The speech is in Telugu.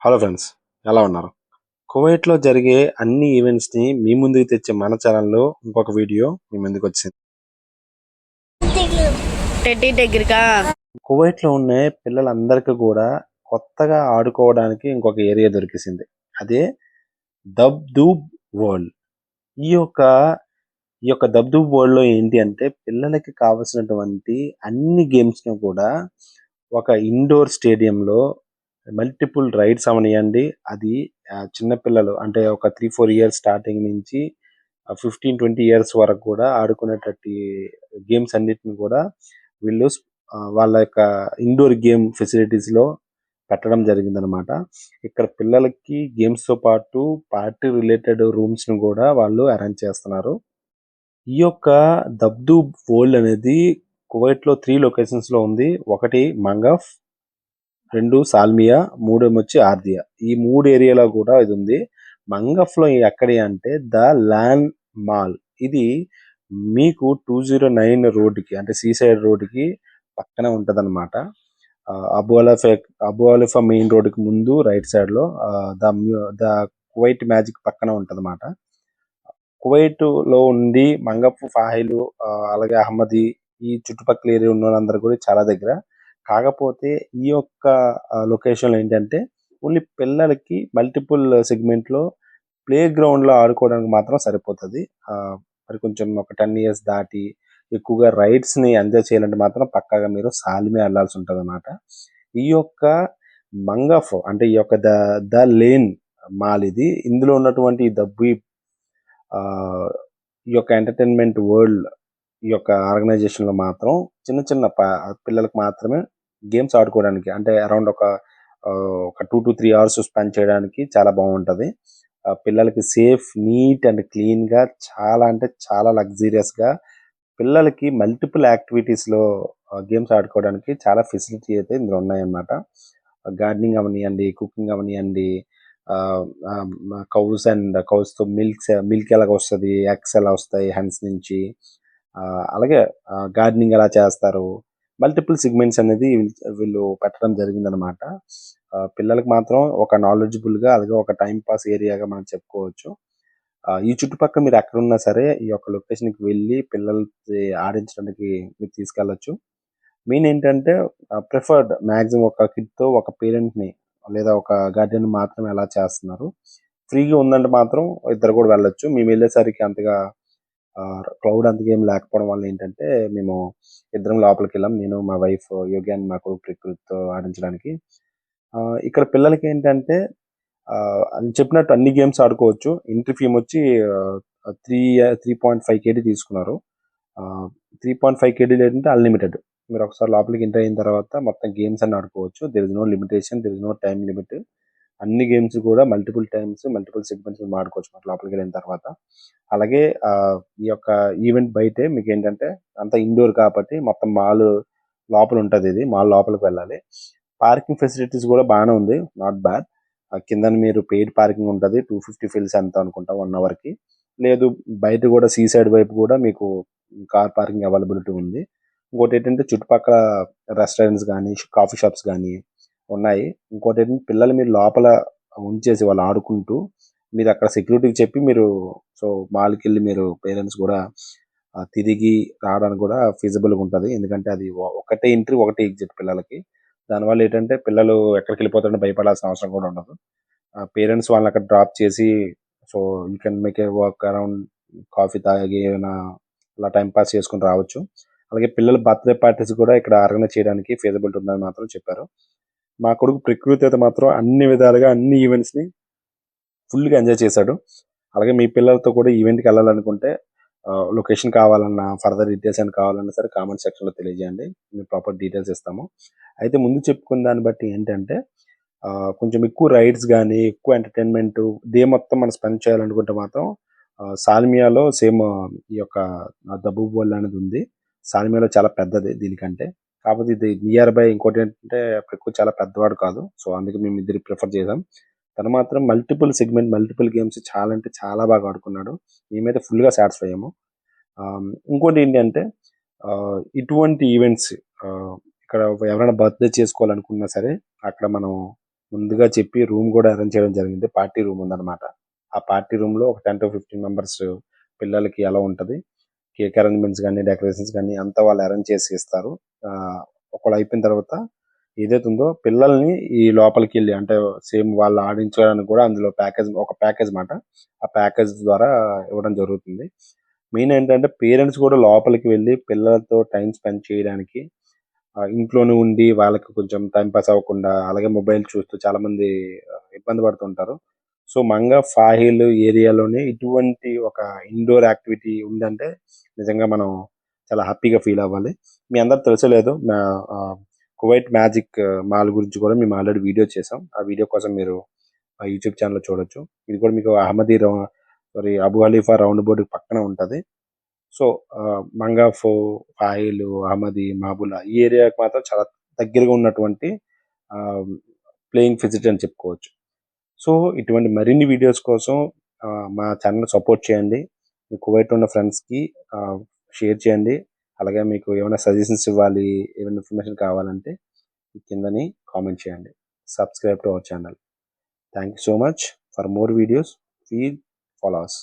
హలో ఫ్రెండ్స్, ఎలా ఉన్నారు? కువైట్లో జరిగే అన్ని ఈవెంట్స్ని మీ ముందుకు తెచ్చే మన ఛానల్లో ఇంకొక వీడియో మీ ముందుకు వచ్చింది. టెడ్డీ దగ్గరగా కువైట్లో ఉన్న పిల్లలందరికీ కూడా కొత్తగా ఆడుకోవడానికి ఇంకొక ఏరియా దొరికేసింది. అదే దబ్దూబ్ వరల్డ్. ఈ యొక్క ఈ యొక్క దబ్దూబ్ వరల్డ్లో ఏంటి అంటే పిల్లలకి కావలసినటువంటి అన్ని గేమ్స్ను కూడా ఒక ఇండోర్ స్టేడియంలో మల్టిపుల్ రైడ్స్ అవనియండి. అది చిన్నపిల్లలు అంటే ఒక 3-4 ఇయర్స్ స్టార్టింగ్ నుంచి 15-20 ఇయర్స్ వరకు కూడా ఆడుకునేటట్టు గేమ్స్ అన్నిటిని కూడా వీళ్ళు వాళ్ళ యొక్క ఇండోర్ గేమ్ ఫెసిలిటీస్లో పెట్టడం జరిగిందనమాట. ఇక్కడ పిల్లలకి గేమ్స్తో పాటు పార్టీ రిలేటెడ్ రూమ్స్ను కూడా వాళ్ళు అరేంజ్ చేస్తున్నారు. ఈ యొక్క దబ్దూబ్ వరల్డ్ అనేది కువైట్లో 3 లొకేషన్స్లో ఉంది. ఒకటి మంగఫ్, 2 సాల్మియా, 3 వచ్చి ఆర్దియా. ఈ 3 ఏరియాలో కూడా ఇది ఉంది. మంగఫ్లో ఎక్కడి అంటే ద ల్యాండ్ మాల్. ఇది మీకు 209 రోడ్డుకి అంటే సీసైడ్ రోడ్డుకి పక్కన ఉంటదన్నమాట. అబు అలిఫా మెయిన్ రోడ్డుకి ముందు రైట్ సైడ్లో ద కువైట్ మ్యాజిక్ పక్కన ఉంటదన్నమాట. కువైట్లో ఉండి మంగఫ్, ఫాహిలు, అలాగే అహ్మది ఈ చుట్టుపక్కల ఏరియా ఉన్న వాళ్ళందరూ కూడా చాలా దగ్గర. కాకపోతే ఈ యొక్క లొకేషన్లో ఏంటంటే ఓన్లీ పిల్లలకి మల్టిపుల్ సెగ్మెంట్లో ప్లే గ్రౌండ్లో ఆడుకోవడానికి మాత్రం సరిపోతుంది. మరి కొంచెం ఒక 10 ఇయర్స్ దాటి ఎక్కువగా రైడ్స్ని ఎంజాయ్ చేయాలంటే మాత్రం పక్కాగా మీరు సాలిమే వెళ్ళాల్సి ఉంటుంది అన్నమాట. ఈ యొక్క మంగఫ్ అంటే ఈ యొక్క ద లేన్ మాల్ ఇది. ఇందులో ఉన్నటువంటి ఈ యొక్క ఎంటర్టైన్మెంట్ వరల్డ్ ఈ యొక్క ఆర్గనైజేషన్లో మాత్రం చిన్న చిన్న పిల్లలకు మాత్రమే గేమ్స్ ఆడుకోవడానికి అంటే అరౌండ్ ఒక 2 to 3 అవర్స్ స్పెండ్ చేయడానికి చాలా బాగుంటుంది. పిల్లలకి సేఫ్, నీట్ అండ్ క్లీన్గా చాలా అంటే చాలా లగ్జీరియస్గా పిల్లలకి మల్టిపుల్ యాక్టివిటీస్లో గేమ్స్ ఆడుకోవడానికి చాలా ఫెసిలిటీ అయితే ఇందులో ఉన్నాయన్నమాట. గార్డెనింగ్ అవనివ్వండి, కుకింగ్ అవనివ్వండి, కౌస్తో మిల్క్ ఎలాగ వస్తుంది, ఎగ్స్ ఎలా వస్తాయి హెన్స్ నుంచి, అలాగే గార్డెనింగ్ ఎలా చేస్తారు, మల్టిపుల్ సెగ్మెంట్స్ అనేది వీళ్ళు పెట్టడం జరిగిందనమాట. పిల్లలకు మాత్రం ఒక నాలెడ్జబుల్గా అలాగే ఒక టైం పాస్ ఏరియాగా మనం చెప్పుకోవచ్చు. ఈ చుట్టుపక్కల మీరు ఎక్కడున్నా సరే ఈ యొక్క లొకేషన్కి వెళ్ళి పిల్లలకి ఆడించడానికి మీరు తీసుకెళ్ళచ్చు. మెయిన్ ఏంటంటే ప్రిఫర్డ్ మ్యాక్సిమం ఒక కిడ్తో ఒక పేరెంట్ని లేదా ఒక గార్డియన్ మాత్రమే అలా చేస్తున్నారు. ఫ్రీగా ఉందంటే మాత్రం ఇద్దరు కూడా వెళ్ళొచ్చు. మేము వెళ్ళేసరికి అంతగా క్రౌడ్ అంతగా ఏం లేకపోవడం వల్ల ఏంటంటే మేము ఇద్దరం లోపలికి వెళ్ళాం. నేను, మా వైఫ్ యోగి అండ్ మా కొడుకు ప్రకృతితో ఆడించడానికి. ఇక్కడ పిల్లలకి ఏంటంటే అని చెప్పినట్టు అన్ని గేమ్స్ ఆడుకోవచ్చు. ఎంట్రీ ఫీ వచ్చి 3.5 KD తీసుకున్నారు. 3.5 KD ఏంటంటే అన్లిమిటెడ్. మీరు ఒకసారి లోపలికి ఎంటర్ అయిన తర్వాత మొత్తం గేమ్స్ అన్ని ఆడుకోవచ్చు. There is no limitation, there is no time limit. అన్ని గేమ్స్ కూడా మల్టిపుల్ టైమ్స్ మల్టిపుల్ సెగ్మెంట్స్ ఆడుకోవచ్చు మనం లోపలికి వెళ్ళిన తర్వాత. అలాగే ఈ యొక్క ఈవెంట్ బయటే మీకు ఏంటంటే అంత ఇండోర్ కాబట్టి మొత్తం మాల్ లోపల ఉంటుంది. ఇది మాల్ లోపలికి వెళ్ళాలి. పార్కింగ్ ఫెసిలిటీస్ కూడా బాగానే ఉంది, నాట్ బ్యాడ్. కింద మీరు పెయిడ్ పార్కింగ్ ఉంటుంది. 250 ఫిల్స్ ఎంత అనుకుంటా 1 అవర్కి. లేదు బయట కూడా సీసైడ్ వైపు కూడా మీకు కార్ పార్కింగ్ అవైలబిలిటీ ఉంది. ఇంకోటి ఏంటంటే చుట్టుపక్కల రెస్టారెంట్స్ కానీ కాఫీ షాప్స్ కానీ ఉన్నాయి. ఇంకోటి ఏంటంటే పిల్లలు మీరు లోపల ఉంచేసి వాళ్ళు ఆడుకుంటూ మీరు అక్కడ సెక్యూరిటీకి చెప్పి మీరు మాల్కి వెళ్ళి మీరు పేరెంట్స్ కూడా తిరిగి రావడానికి కూడా ఫీజిబుల్గా ఉంటుంది. ఎందుకంటే అది ఒకటే ఎంట్రీ ఒకటే ఎగ్జిట్ పిల్లలకి. దానివల్ల ఏంటంటే పిల్లలు ఎక్కడికి వెళ్ళిపోతారని భయపడాల్సిన అవసరం కూడా ఉండదు. పేరెంట్స్ వాళ్ళని అక్కడ డ్రాప్ చేసి you can make a walk around, coffee తాగి ఏమైనా అలా టైం పాస్ చేసుకుని రావచ్చు. అలాగే పిల్లల బర్త్డే పార్టీస్ కూడా ఇక్కడ ఆర్గనైజ్ చేయడానికి ఫీజిబిలిటీ ఉందని మాత్రం చెప్పారు. మా కొడుకు ప్రకృతి అయితే మాత్రం అన్ని విధాలుగా అన్ని ఈవెంట్స్ని ఫుల్గా ఎంజాయ్ చేశాడు. అలాగే మీ పిల్లలతో కూడా ఈవెంట్కి వెళ్ళాలనుకుంటే లొకేషన్ కావాలన్నా, ఫర్దర్ డీటెయిల్స్ అని కావాలన్నా సరే కామెంట్ సెక్షన్లో తెలియజేయండి. మేము ప్రాపర్ డీటెయిల్స్ ఇస్తాము. అయితే ముందు చెప్పుకున్న దాన్ని బట్టి ఏంటంటే కొంచెం ఎక్కువ రైడ్స్ కానీ ఎక్కువ ఎంటర్టైన్మెంట్ డే మొత్తం మనం స్పెండ్ చేయాలనుకుంటే మాత్రం సాల్మియాలో సేమ్ ఈ యొక్క దబూబ్ వరల్డ్ అనేది ఉంది. సాల్మియాలో చాలా పెద్దది దీనికంటే. కాకపోతే ఇది నియర్ బై. ఇంకోటి ఏంటంటే ఎక్కువ చాలా పెద్దవాడు కాదు, సో అందుకే మేము ఇద్దరు ప్రిఫర్ చేసాం. తను మాత్రం మల్టిపుల్ సెగ్మెంట్ మల్టిపుల్ గేమ్స్ చాలా అంటే చాలా బాగా ఆడుకున్నాడు. మేమైతే ఫుల్గా సాటిస్ఫై అయ్యాము. ఇంకోటి ఏంటంటే ఇటువంటి ఈవెంట్స్ ఇక్కడ ఎవరైనా బర్త్డే చేసుకోవాలనుకున్నా సరే అక్కడ మనం ముందుగా చెప్పి రూమ్ కూడా అరేంజ్ చేయడం జరిగింది. పార్టీ రూమ్ ఉందన్నమాట. ఆ పార్టీ రూమ్‌లో ఒక 10-15 మెంబర్స్ పిల్లలకి అలౌ ఉంటది. కేక్ అరేంజ్‌మెంట్స్ గాని, డెకరేషన్స్ గాని అంతా వాళ్ళు అరేంజ్ చేసి ఇస్తారు. ఒకవేళ అయిపోయిన తర్వాత ఏదైతే ఉందో పిల్లల్ని ఈ లోపలికెళ్ళి అంటే సేమ్ వాళ్ళు ఆడించడానికి కూడా అందులో ఒక ప్యాకేజ్ మాట. ఆ ప్యాకేజ్ ద్వారా ఇవ్వడం జరుగుతుంది. మెయిన్ ఏంటంటే పేరెంట్స్ కూడా లోపలికి వెళ్లి పిల్లలతో టైమ్ స్పెండ్ చేయడానికి ఇంట్లోనే ఉండి వాళ్ళకి కొంచెం టైం పాస్ అవ్వకుండా అలాగే మొబైల్ చూస్తూ చాలామంది ఇబ్బంది పడుతుంటారు. సో, మంగా ఫాహిల్ ఏరియాలోనే ఇటువంటి ఒక ఇండోర్ యాక్టివిటీ ఉందంటే నిజంగా మనం చాలా హ్యాపీగా ఫీల్ అవ్వాలి. మీ అందరికి తెలుసో లేదో కువైట్ మ్యాజిక్ మాల్ గురించి కూడా మేము ఆల్రెడీ వీడియో చేసాం. ఆ వీడియో కోసం మీరు మా యూట్యూబ్ ఛానెల్‌లో చూడొచ్చు. ఇది కూడా మీకు అబు హలీఫా రౌండ్ బోర్డ్ పక్కన ఉంటది. సో, మంగాఫో, ఫాయిలు, అహ్మది, మాబులా ఈ ఏరియాకి మాత్రం చాలా దగ్గరగా ఉన్నటువంటి ఆహ్, ప్లేయింగ్ ఫెసిలిటీ అని చెప్పుకోవచ్చు. సో, ఇటువంటి మరిన్ని వీడియోస్ కోసం మా ఛానెల్‌ని సపోర్ట్ చేయండి. మీ కువైట్‌లో ఉన్న ఫ్రెండ్స్‌కి షేర్ చేయండి. అలాగే మీకు ఏమైనా సజెషన్స్ ఇవ్వాలి, ఏమైనా ఇన్ఫర్మేషన్ కావాలంటే కిందని కామెంట్ చేయండి. Subscribe to our channel. Thank you so much. For more videos please follow us.